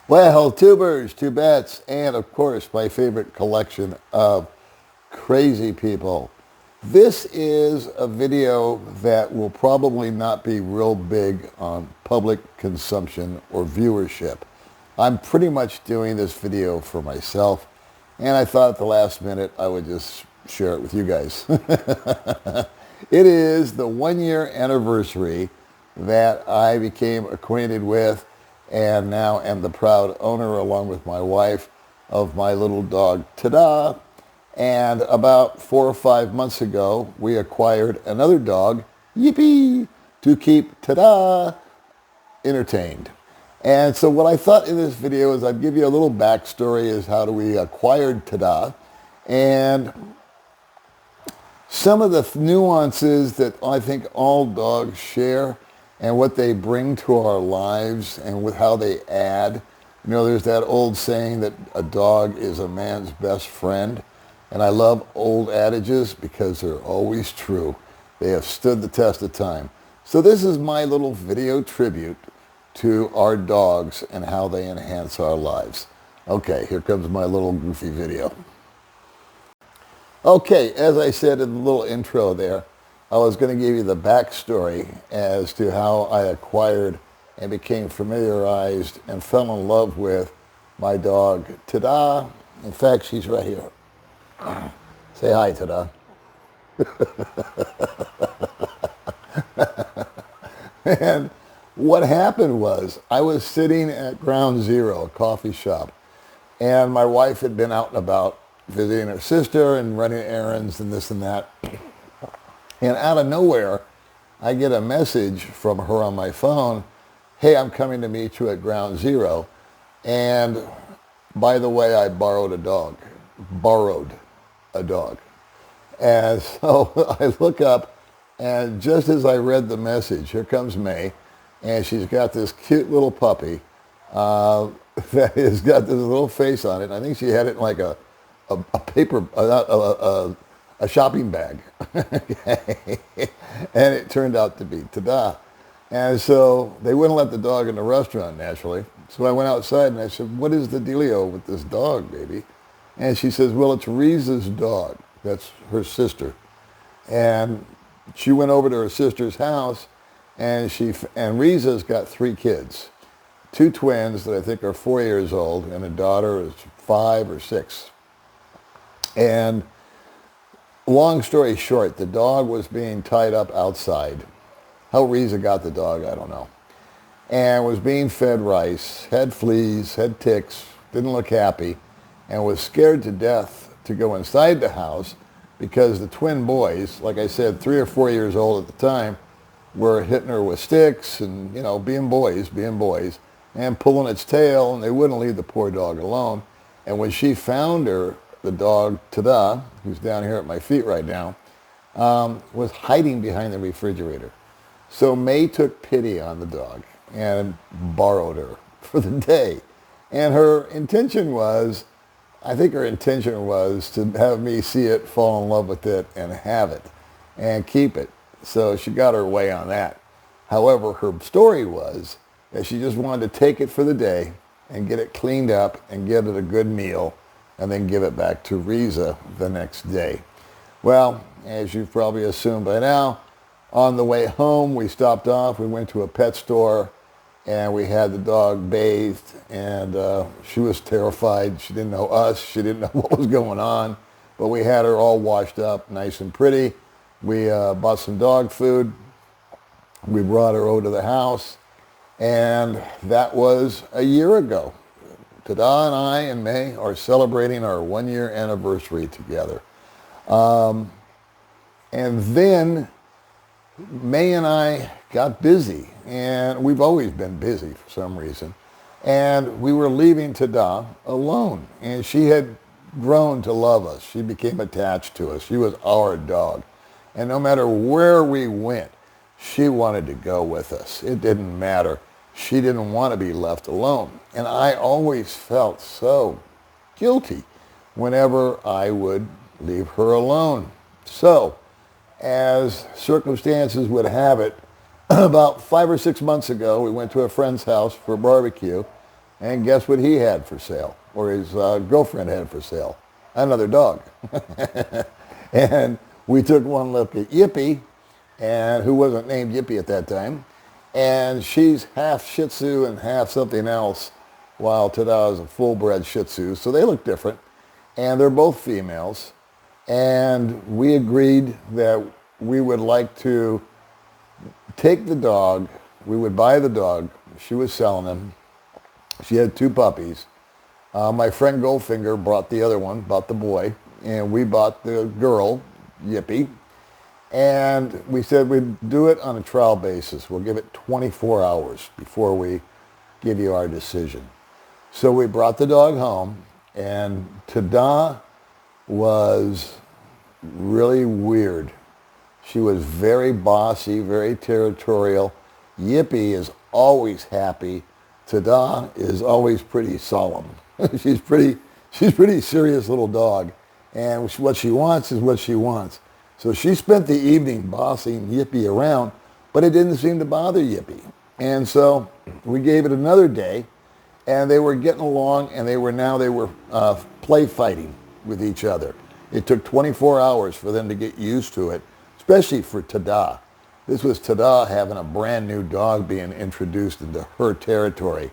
Well, two birds, two bats, and of course, my favorite collection of crazy people. This is a video that will probably not be real big on public consumption or viewership. I'm pretty much doing this video for myself, and I thought at the last minute I would just share it with you guys. It is the 1 year anniversary that I became acquainted with and now am the proud owner, along with my wife, of my little dog, Tadada. And about 4 or 5 months ago, we acquired another dog, Yippee, to keep Tadada entertained. And so what I thought in this video is I'd give you a little backstory as how do we acquired Tadada, and some of the nuances that I think all dogs share and what they bring to our lives and with how they add. You know, there's that old saying that a dog is a man's best friend. And I love old adages because they're always true. They have stood the test of time. So this is my little video tribute to our dogs and how they enhance our lives. Okay, here comes my little goofy video. Okay, as I said in the little intro there, I was going to give you the backstory as to how I acquired and became familiarized and fell in love with my dog, Tadada. In fact, she's right here. Say hi, Tadada. And what happened was I was sitting at Ground Zero, a coffee shop, and my wife had been out and about visiting her sister and running errands and this and that. And out of nowhere, I get a message from her on my phone, hey, I'm coming to meet you at Ground Zero. And by the way, I borrowed a dog. And so I look up, and just as I read the message, here comes May, and she's got this cute little puppy that has got this little face on it. I think she had it in like a paper, a shopping bag. Okay. And it turned out to be Tadada. And so they wouldn't let the dog in the restaurant, naturally. So I went outside and I said, what is the dealio with this dog, baby? And she says, well, it's Riza's dog. That's her sister. And she went over to her sister's house, and Riza's got 3 kids. 2 twins that I think are 4 years old, and a daughter is 5 or 6. And long story short, the dog was being tied up outside. How Riza got the dog, I don't know. And was being fed rice, had fleas, had ticks, didn't look happy, and was scared to death to go inside the house because the twin boys, like I said, 3 or 4 years old at the time, were hitting her with sticks and, you know, being boys, and pulling its tail, and they wouldn't leave the poor dog alone. And when she found her, the dog, Tadada, who's down here at my feet right now, was hiding behind the refrigerator. So May took pity on the dog and borrowed her for the day. And her intention was, I think her intention was to have me see it, fall in love with it, and have it, and keep it. So she got her way on that. However, her story was that she just wanted to take it for the day and get it cleaned up and give it a good meal and then give it back to Riza the next day. Well, as you've probably assumed by now, on the way home, we stopped off. We went to a pet store, and we had the dog bathed, and she was terrified. She didn't know us. She didn't know what was going on, but we had her all washed up, nice and pretty. We bought some dog food. We brought her over to the house, and that was a year ago. Tadada and I and May are celebrating our 1 year anniversary together. And then May and I got busy, and we've always been busy for some reason. And we were leaving Tadada alone, and she had grown to love us. She became attached to us. She was our dog. And no matter where we went, she wanted to go with us. It didn't matter. She didn't want to be left alone. And I always felt so guilty whenever I would leave her alone. So, as circumstances would have it, about 5 or 6 months ago, we went to a friend's house for a barbecue, And guess what he had for sale, or his girlfriend had for sale? Another dog. And we took one look at Yippee, and who wasn't named Yippee at that time. And she's half Shih Tzu and half something else, while Tadada is a full-bred Shih Tzu. So they look different. And they're both females. And we agreed that we would like to take the dog. We would buy the dog. She was selling him. She had 2 puppies. My friend Goldfinger brought the other one, bought the boy, and we bought the girl, Yippee. And we said we'd do it on a trial basis. We'll give it 24 hours before we give you our decision. So we brought the dog home, and Tadada was really weird. She was very bossy, very territorial. Yippee is always happy. Tadada is always pretty solemn. She's pretty serious little dog, and what she wants is what she wants. So she spent the evening bossing Yippee around, but it didn't seem to bother Yippee. And so we gave it another day, and they were getting along, and they were play fighting with each other. It took 24 hours for them to get used to it, especially for Tadada. This was Tadada having a brand new dog being introduced into her territory.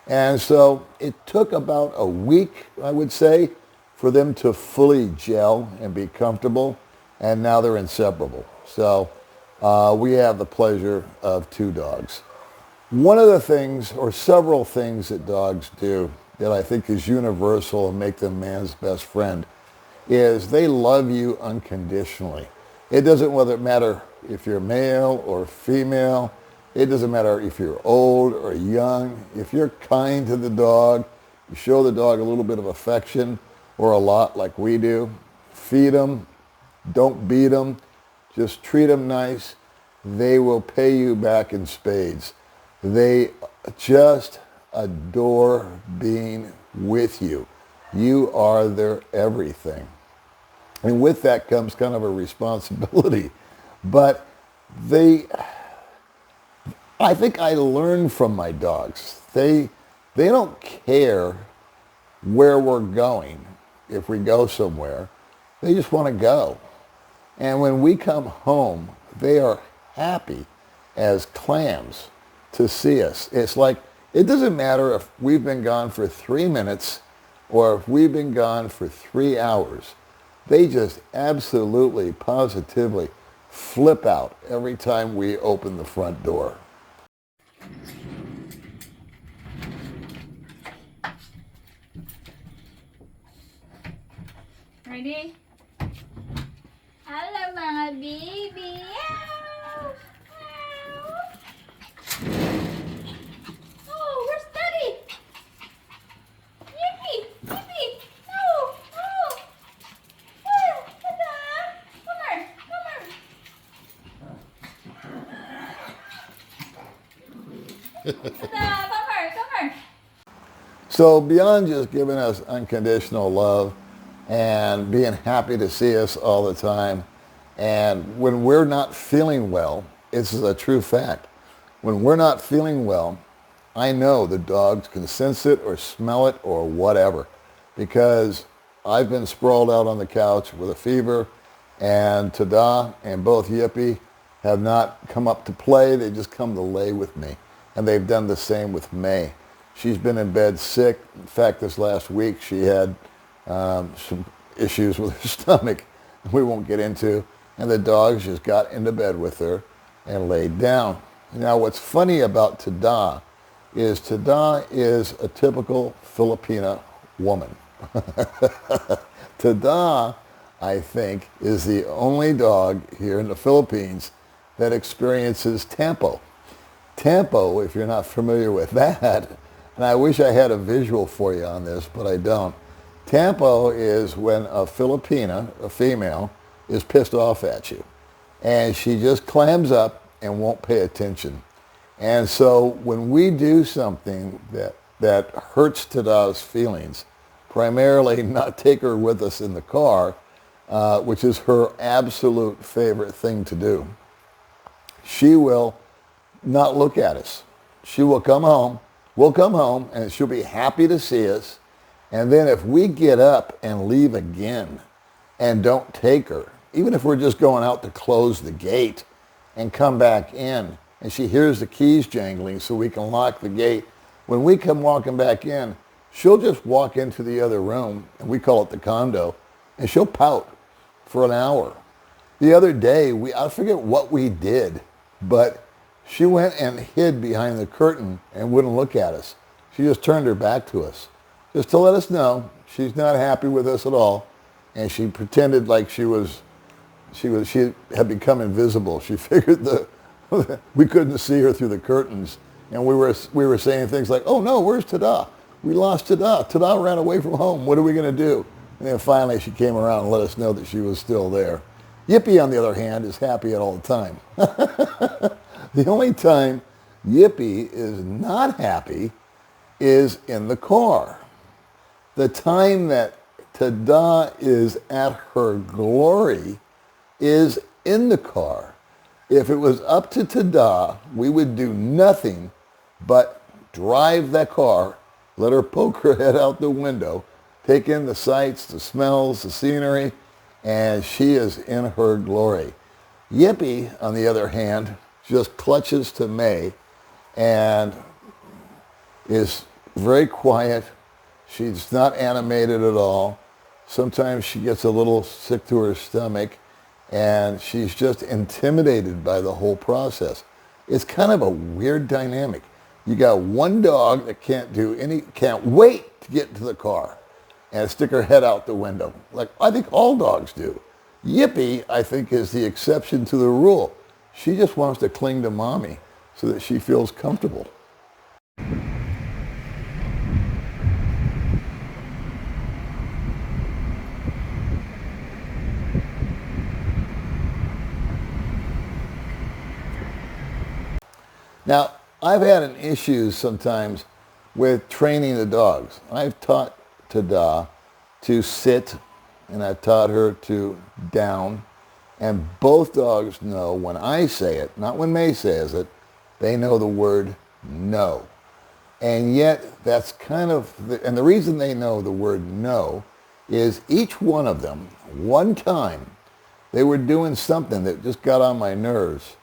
And so it took about a week, I would say, for them to fully gel and be comfortable. And now they're inseparable. So we have the pleasure of 2 dogs. One of the things, or several things that dogs do that I think is universal and make them man's best friend, is they love you unconditionally. It doesn't matter if you're male or female. It doesn't matter if you're old or young. If you're kind to the dog, you show the dog a little bit of affection, or a lot like we do. Feed them. Don't beat them. Just treat them nice. They will pay you back in spades. They just adore being with you. You are their everything. And with that comes kind of a responsibility. But I think I learned from my dogs. They don't care where we're going if we go somewhere. They just want to go. And when we come home, they are happy as clams to see us. It's like, it doesn't matter if we've been gone for 3 minutes or if we've been gone for 3 hours. They just absolutely, positively flip out every time we open the front door. Ready? Hello mga baby! Ow! Ow! Oh, where's Daddy? Yippee! Yippee! No! No! Where? Tadada! Come here! Come here! Tadada! Come here! Come here! So beyond just giving us unconditional love and being happy to see us all the time, and when we're not feeling well, this is a true fact. When we're not feeling well, I know the dogs can sense it or smell it or whatever, because I've been sprawled out on the couch with a fever, and Tadada and both Yippee have not come up to play. They just come to lay with me, and they've done the same with May. She's been in bed sick. In fact, this last week she had some issues with her stomach we won't get into, and the dogs just got into bed with her and laid down. Now what's funny about Tadada is a typical Filipina woman. Tadada, I think, is the only dog here in the Philippines that experiences tampo. Tampo, if you're not familiar with that, and I wish I had a visual for you on this, but I don't. Tampo is when a Filipina, a female, is pissed off at you. And she just clams up and won't pay attention. And so when we do something that hurts Tadada's feelings, primarily not take her with us in the car, which is her absolute favorite thing to do, she will not look at us. She will come home, We'll come home and she'll be happy to see us. And then if we get up and leave again and don't take her, even if we're just going out to close the gate and come back in, and she hears the keys jangling so we can lock the gate, when we come walking back in, she'll just walk into the other room, and we call it the condo, and she'll pout for an hour. The other day, I forget what we did, but she went and hid behind the curtain and wouldn't look at us. She just turned her back to us, just to let us know she's not happy with us at all. And she pretended like she had become invisible. She figured we couldn't see her through the curtains. And we were saying things like, oh no, where's Tada? We lost Tada. Tada ran away from home. What are we going to do? And then finally she came around and let us know that she was still there. Yippee, on the other hand, is happy at all the time. The only time Yippee is not happy is in the car. The time that Tada is at her glory is in the car. If it was up to Tada, we would do nothing but drive that car, let her poke her head out the window, take in the sights, the smells, the scenery, and she is in her glory. Yippee, on the other hand, just clutches to May and is very quiet. She's not animated at all. Sometimes she gets a little sick to her stomach, and she's just intimidated by the whole process. It's kind of a weird dynamic. You got one dog that can't wait to get to the car and stick her head out the window, like I think all dogs do. Yippee, I think, is the exception to the rule. She just wants to cling to mommy so that she feels comfortable. Now, I've had an issue sometimes with training the dogs. I've taught Tada to sit, and I've taught her to down. And both dogs know when I say it, not when May says it, they know the word no. And yet, that's kind of, and the reason they know the word no is each one of them, one time, they were doing something that just got on my nerves.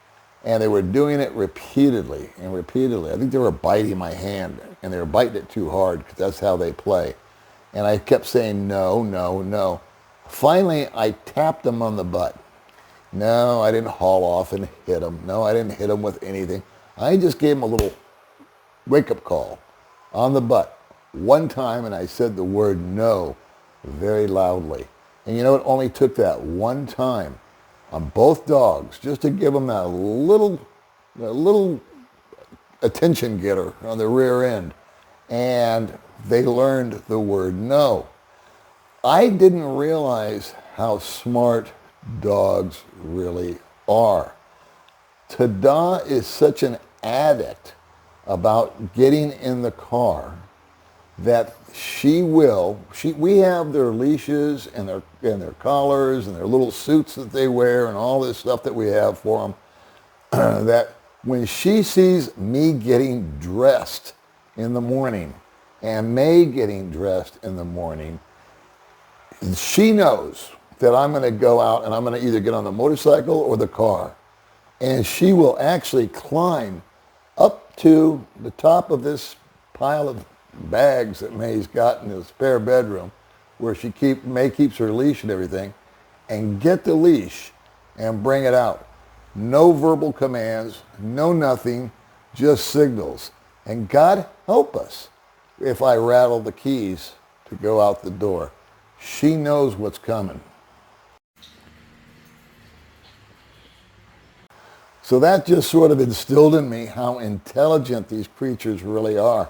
And they were doing it repeatedly and repeatedly. I think they were biting my hand, and they were biting it too hard because that's how they play. And I kept saying no, no, no. Finally, I tapped them on the butt. No, I didn't haul off and hit them. No, I didn't hit them with anything. I just gave them a little wake-up call on the butt one time, and I said the word no very loudly. And you know, it only took that one time on both dogs, just to give them that little attention getter on the rear end. And they learned the word no. I didn't realize how smart dogs really are. Tada is such an addict about getting in the car that we have their leashes and their collars and their little suits that they wear and all this stuff that we have for them, that when she sees me getting dressed in the morning and May getting dressed in the morning, she knows that I'm going to go out and I'm going to either get on the motorcycle or the car. And she will actually climb up to the top of this pile of bags that May's got in the spare bedroom where May keeps her leash and everything, and get the leash and bring it out. No verbal commands, no nothing, just signals. And God help us if I rattle the keys to go out the door. She knows what's coming. So that just sort of instilled in me how intelligent these creatures really are,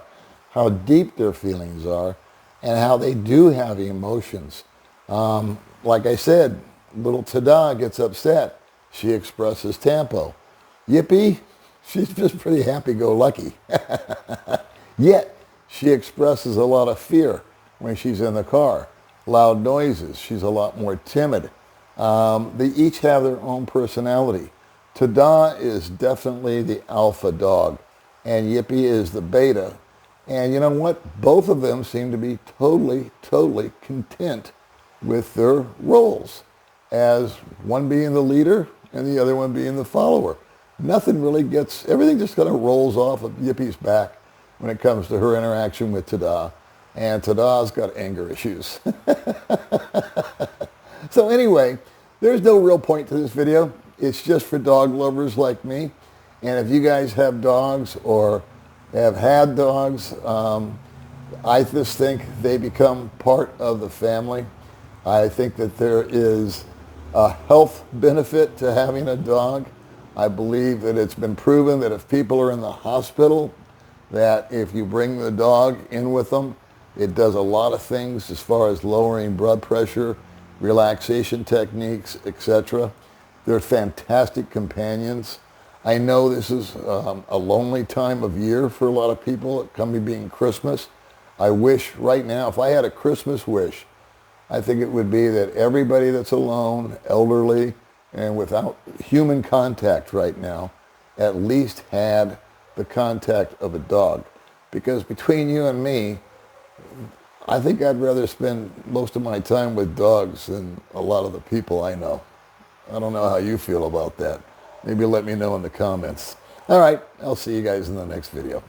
how deep their feelings are, and how they do have emotions. Like I said, little Tada gets upset. She expresses tempo. Yippee, she's just pretty happy-go-lucky. Yet, she expresses a lot of fear when she's in the car. Loud noises, she's a lot more timid. They each have their own personality. Tada is definitely the alpha dog, and Yippee is the beta. And you know what? Both of them seem to be totally content with their roles, as one being the leader and the other one being the follower. Nothing really gets, everything just kind of rolls off of Yippie's back when it comes to her interaction with Tadada. And Tadada's got anger issues. So anyway, there's no real point to this video. It's just for dog lovers like me. And if you guys have dogs or have had dogs, I just think they become part of the family. I think that there is a health benefit to having a dog. I believe that it's been proven that if people are in the hospital, that if you bring the dog in with them, it does a lot of things as far as lowering blood pressure, relaxation techniques, etc. They're fantastic companions. I know this is a lonely time of year for a lot of people, coming being Christmas. I wish right now, if I had a Christmas wish, I think it would be that everybody that's alone, elderly, and without human contact right now, at least had the contact of a dog. Because between you and me, I think I'd rather spend most of my time with dogs than a lot of the people I know. I don't know how you feel about that. Maybe let me know in the comments. All right, I'll see you guys in the next video.